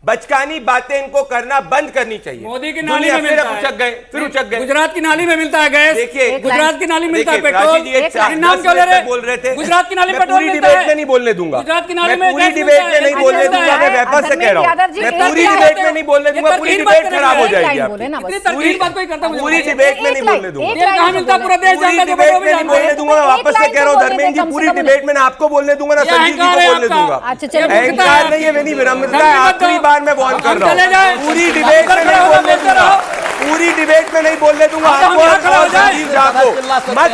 बचकानी बातें इनको करना बंद करनी चाहिए। मोदी की नाली में मिलता है, फिर उचक गए। गुजरात की नाली में मिलता है गैस। देखिए गुजरात की नाली में मिलता है पेट्रोल। नाम क्यों ले रहे बोल रहे थे? गुजरात की नाली में पेट्रोल मिलता है। में नहीं बोलने दूंगा, गुजरात की नाली में पूरी डिबेट में नहीं बोलने दूंगा। मैं वापस से कह रहा हूँ, मैं पूरी डिबेट में नहीं बोलने दूंगा। पूरी डिबेट खराब हो जाएगी आपकी। पूरी डिबेट में नहीं बोलने दूंगा। पूरी डिबेट में नहीं बोलने दूंगा। मैं वापस से कह रहा हूँ धर्मेंद्र जी, पूरी डिबेट में ना आपको बोलने दूंगा ना संजीव जी को बोलने दूंगा। अहंकार नहीं है, मेरी विनम्रता है। आखिरी बार मैं वार्न कर रहा हूँ, पूरी डिबेट में नहीं बोलने दूंगा। पूरी डिबेट में नहीं बोलने दूंगा आपको। संजीव झा को मत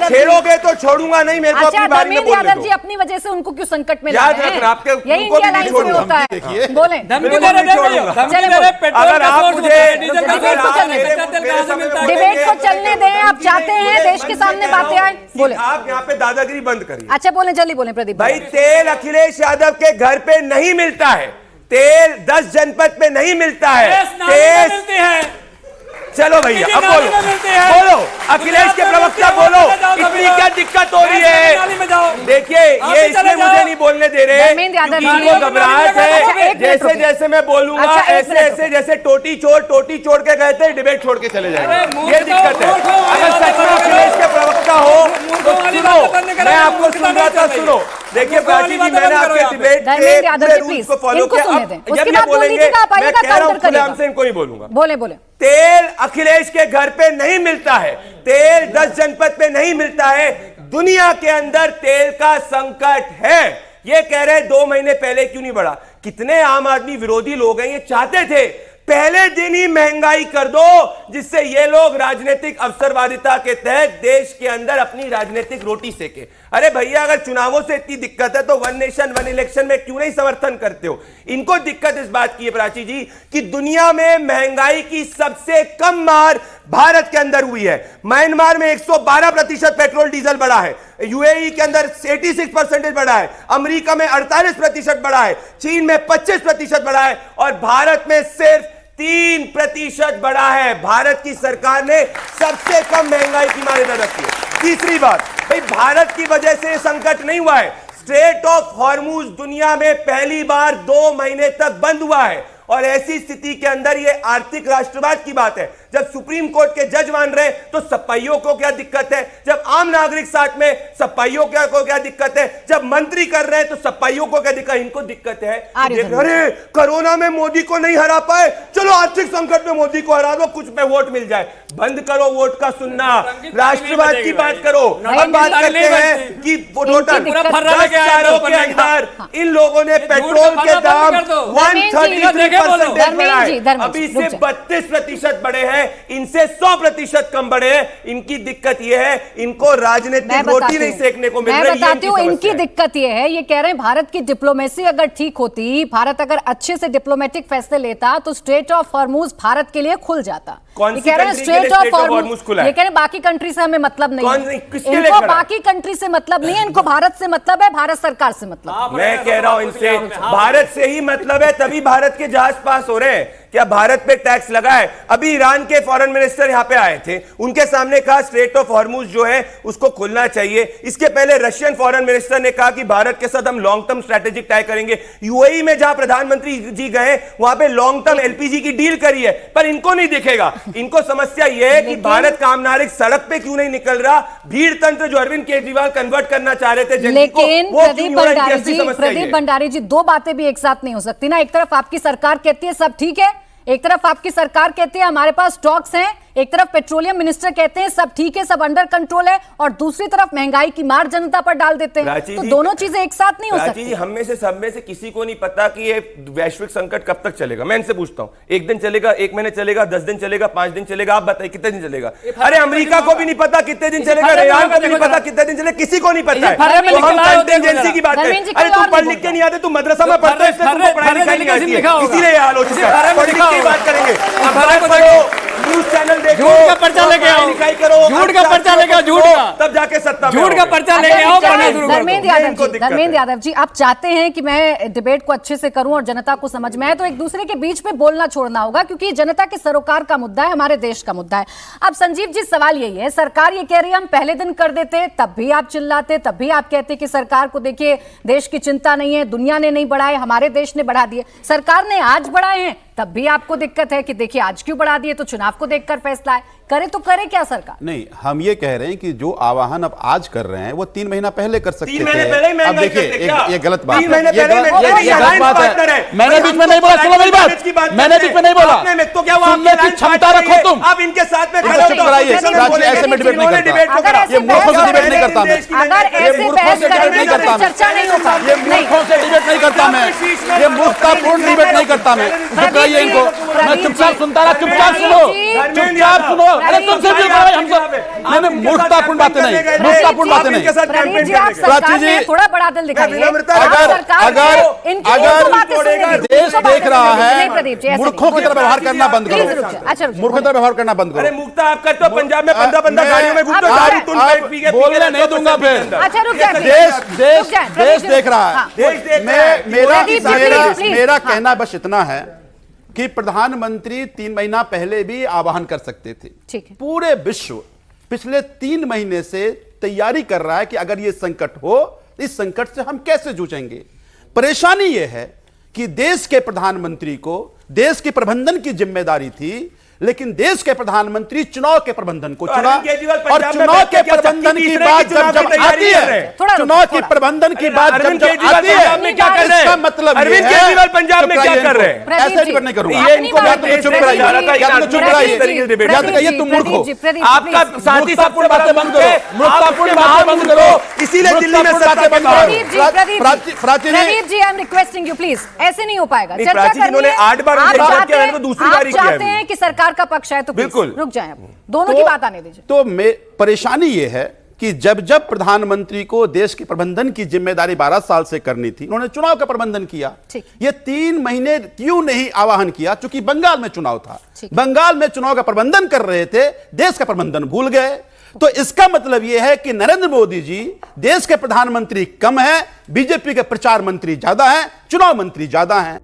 छेड़ोगे तो छोड़ूंगा नहीं। मेरे को अपनी बारी में बोलने दो। जी अपनी वजह से उनको क्यों संकट में याद रखना, आपके उनको भी नहीं छोड़ूंगा। बोले अगर आप मुझे डिबेट को चलने दें। आप चाहते हैं देश के सामने बातें आए, बोले आप यहाँ पे दादागिरी बंद करिए। अच्छा बोले, जल्दी बोले प्रदीप भाई। तेल अखिलेश यादव के घर पे नहीं मिलता है, तेल 10 जनपद पे नहीं मिलता है। तेल चलो भैया अब बोलो, बोलो अखिलेश के प्रवक्ता बोलो, इतनी क्या दिक्कत हो रही है? देखिए ये इसलिए मुझे नहीं बोलने दे रहे क्योंकि इनको घबराहट है। जैसे जैसे मैं बोलूंगा ऐसे ऐसे जैसे टोटी छोड़ के गए थे, डिबेट छोड़ के चले जाएंगे। ये दिक्कत है। अगर सच में अखिलेश के प्रवक्ता हो तो सुनो, मैं आपको सुन रहा था, सुनो। देखिए प्राची जी, मैंने आपके डिबेट के रूल्स को फॉलो किया। जब ये बोलेंगे मैं कह रहा हूँ खुलेआम से इनको नहीं बोलूंगा। बोले तेल अखिलेश के घर पे नहीं मिलता है, तेल 10 जनपद पे नहीं मिलता है। दुनिया के अंदर तेल का संकट है। ये कह रहे 2 महीने पहले क्यों नहीं बढ़ा? कितने आम आदमी विरोधी लोग हैं, ये चाहते थे पहले दिन ही महंगाई कर दो, जिससे ये लोग राजनीतिक अवसरवादिता के तहत देश के अंदर अपनी राजनीतिक रोटी सेके। अरे भैया, अगर चुनावों से इतनी दिक्कत है तो 1 नेशन 1 इलेक्शन में क्यों नहीं समर्थन करते हो? इनको दिक्कत इस बात की है प्राची जी कि दुनिया में महंगाई की सबसे कम मार भारत के अंदर हुई है। म्यांमार में 112% पेट्रोल डीजल बढ़ा है, यूएई के अंदर 86% बढ़ा है, अमेरिका में 48% बढ़ा है, चीन में 25% बढ़ा है और भारत में सिर्फ 3% बढ़ा है। भारत की सरकार ने सबसे कम महंगाई की मार इधर रखी है। तीसरी बात, भाई भारत की वजह से संकट नहीं हुआ है। स्ट्रेट ऑफ हॉर्मुज दुनिया में पहली बार 2 महीने तक बंद हुआ है और ऐसी स्थिति के अंदर ये आर्थिक राष्ट्रवाद की बात है। जब सुप्रीम कोर्ट के जज मान रहे तो सपाइयों को क्या दिक्कत है? जब आम नागरिक साथ में सपाइयों को क्या दिक्कत है? जब मंत्री कर रहे हैं तो सपाइयों को क्या दिक्कत? इनको दिक्कत है। अरे कोरोना में मोदी को नहीं हरा पाए, चलो आर्थिक संकट में मोदी को हरा दो, कुछ में वोट मिल जाए। बंद करो वोट का सुनना, राष्ट्रवाद की बात करो। हम बात करते हैं कि टोटल 10 सालों के अंदर इन लोगों ने पेट्रोल के दाम 133% बढ़ाए, अभी से 32% बढ़े हैं, इनसे 100% कम बढ़े हैं। इनकी दिक्कत यह है, इनको राजनीतिक रोटी नहीं सेकने को मिल रही है। मैं बताती हूँ इनकी दिक्कत यह है, ये कह रहे हैं भारत की डिप्लोमेसी अगर ठीक होती, भारत अगर अच्छे से डिप्लोमेटिक फैसले लेता तो स्ट्रेट ऑफ हॉर्मुज भारत के लिए खुल जाता। कौन सी कंट्री के लिए स्ट्रेट ऑफ हॉर्मुज खुला है? ये कह रहे हैं बाकी कंट्री से हमें मतलब नहीं है, इनको बाकी कंट्री से मतलब नहीं है, इनको भारत से मतलब है, भारत सरकार से मतलब। मैं कह रहा हूं इनसे भारत से ही मतलब है, तभी भारत के जहाज पास हो रहे हैं। क्या भारत पे टैक्स लगा है? अभी ईरान के फॉरेन मिनिस्टर यहां पे आए थे, उनके सामने कहा स्ट्रेट ऑफ हॉर्मुज जो है उसको खुलना चाहिए। इसके पहले रशियन फॉरेन मिनिस्टर ने कहा कि भारत के साथ हम लॉन्ग टर्म स्ट्रेटेजिक तय करेंगे। यूएई में जहां प्रधानमंत्री जी गए वहां पे लॉन्ग टर्म एलपीजी की डील करी है, पर इनको नहीं दिखेगा। इनको समस्या यह है कि भारत का आम नागरिक सड़क पे क्यों नहीं निकल रहा? भीड़ तंत्र जो अरविंद केजरीवाल कन्वर्ट करना चाह रहे थे, लेकिन प्रदीप भंडारी जी, 2 बातें भी एक साथ नहीं हो सकती ना। एक तरफ आपकी सरकार कहती है सब ठीक है, एक तरफ आपकी सरकार कहती है हमारे पास स्टॉक्स हैं, एक तरफ पेट्रोलियम मिनिस्टर कहते हैं सब ठीक है, सब अंडर कंट्रोल है, और दूसरी तरफ महंगाई की मार जनता पर डाल देते हैं। तो दोनों चीजें एक साथ नहीं हो सकती। हम में से सब में से किसी को नहीं पता कि ये वैश्विक संकट कब तक चलेगा। मैं इनसे पूछता हूं, 1 दिन चलेगा, 1 महीने चलेगा, 10 दिन चलेगा, 5 दिन चलेगा? आप बताइए कितने दिन चलेगा? अरे अमेरिका को भी नहीं पता कितने दिन चलेगा, ईरान को भी नहीं पता कितने दिन चलेगा, किसी को नहीं पता है। तो हम कंटिजेंसी की बात करें। अरे तुम पढ़ लिख के नहीं आते, तुम मदरसा में पढ़ते हो, पढ़ाई लिखाई नहीं आती है, इसीलिए आलोचना की बात करेंगे। न्यूज चैनल देखो, झूठ का पर्चा लेके आओ, लिखाई करो, झूठ का पर्चा लेके आओ, झूठ का, तब जाके सत्ता में झूठ का आओगे। पर्चा लेके आओ, पढ़ना शुरू कर दो। धर्मेंद्र यादव जी, आप चाहते हैं कि मैं डिबेट को अच्छे से करूं और जनता को समझ में आए, तो एक दूसरे के बीच में बोलना छोड़ना होगा, क्योंकि जनता के सरोकार का मुद्दा है, हमारे देश का मुद्दा है। अब संजीव जी, सवाल यही है, सरकार ये कह रही है हम पहले दिन कर देते, तब भी आप चिल्लाते, तब भी आप कहते कि सरकार को देखिए देश की चिंता नहीं है, दुनिया ने नहीं बढ़ाए, हमारे देश ने बढ़ा दिए। सरकार ने आज बढ़ाए हैं, तब भी आपको दिक्कत है कि देखिए आज क्यों बढ़ा दिए, तो चुनाव को देखकर फैसला है, करे तो करे क्या सरकार? नहीं, हम ये कह रहे हैं कि जो आवाहन अब आज कर रहे हैं वो 3 महीना पहले कर सकते थे। 3 महीने पहले ही अब महंगाई देखिए, करते क्या? ये गलत बात 3 महीने है। ये पहले गलत- ये महंगाई गलत बात पार्टनर है। है। मैंने बीच में नहीं बोला, सुनो मेरी बात, मैंने बीच में नहीं बोला। तो क्या वो सुनने की क्षमता रखो तुम। आप इनके साथ में इनको चुप कराइए, प्राची ऐसे में डिबेट नहीं करता। ये मूर्खों से डिबेट नहीं करता मैं। अगर ऐसे बहस करेंगे तो फिर चर्चा नहीं हो पाएगी। ये मूर्खों से डिबेट नहीं करता मैं, ये मूर्खतापूर्ण डिबेट नहीं करता मैं। चुप कराइए इनको, मैं चुपचाप सुनता रहा, चुपचाप सुनो, चुपचाप सुनो। अरे तुमसे भी मैंने मूर्खतापूर्ण बातें नहीं, मूर्खतापूर्ण बातें नहीं। प्रदीप जी, आप सरकार में थोड़ा बड़ा दिल दिखाइए। अगर देश देख रहा है, मूर्खों की तरह व्यवहार करना बंद करो, मूर्खों की तरह व्यवहार करना बंद अरे करो। मुक्ता आप करते हो, पंजाब में 15 गाड़ियों में घूमते हो, दारू तुम पी के बोलने नहीं दूंगा फिर। अच्छा रुक जाए, देश देख रहा है। देश देख रहा है। मेरा कहना बस इतना है कि प्रधानमंत्री 3 महीना पहले भी आह्वान कर सकते थे। ठीक है। पूरे विश्व पिछले 3 महीने से तैयारी कर रहा है कि अगर ये संकट हो, इस संकट से हम कैसे जूझेंगे। परेशानी यह है कि देश के प्रधानमंत्री को देश के प्रबंधन की जिम्मेदारी थी, लेकिन देश के प्रधानमंत्री चुनाव के प्रबंधन को चुना, और चुनाव के प्रबंधन की बात जब आती है, चुनाव की प्रबंधन की बात जब आती है, इसका मतलब अरविंद केजरीवाल पंजाब में क्या कर रहे हैं? ऐसे डिबेट नहीं करूंगा। ये इनको या तो चुप कराइए, या तो चुप कराइए, या तो कहिए तुम मूर्ख हो। आपका साथी सबसे बातें बंद करो, मूर्खतापूर्ण बातें बंद करो, इसीलिए दिल्ली में बातें बंद प्रदीप करो। जी, I am requesting you please, ऐसे नहीं हो पाएगा। नहीं, चर्चा प्राची जी, करनी इन्होंने है। 8 बार आप रिजेक्ट चाहते किया, हैं- इनको दूसरी बारी आप किया चाहते हैं कि सरकार का पक्ष है तो प्लीज बिल्कुल। रुक जाएं, आप दोनों की बात आने दीजिए। तो परेशानी यह है कि जब प्रधानमंत्री को देश के प्रबंधन की जिम्मेदारी 12 साल से करनी थी, उन्होंने चुनाव का प्रबंधन किया। ठीक। ये 3 महीने क्यों नहीं आह्वान किया? क्योंकि बंगाल में चुनाव था, ठीक। बंगाल में चुनाव का प्रबंधन कर रहे थे, देश का प्रबंधन भूल गए। तो इसका मतलब यह है कि नरेंद्र मोदी जी देश के प्रधानमंत्री कम है, बीजेपी के प्रचार मंत्री ज्यादा हैं, चुनाव मंत्री ज्यादा हैं।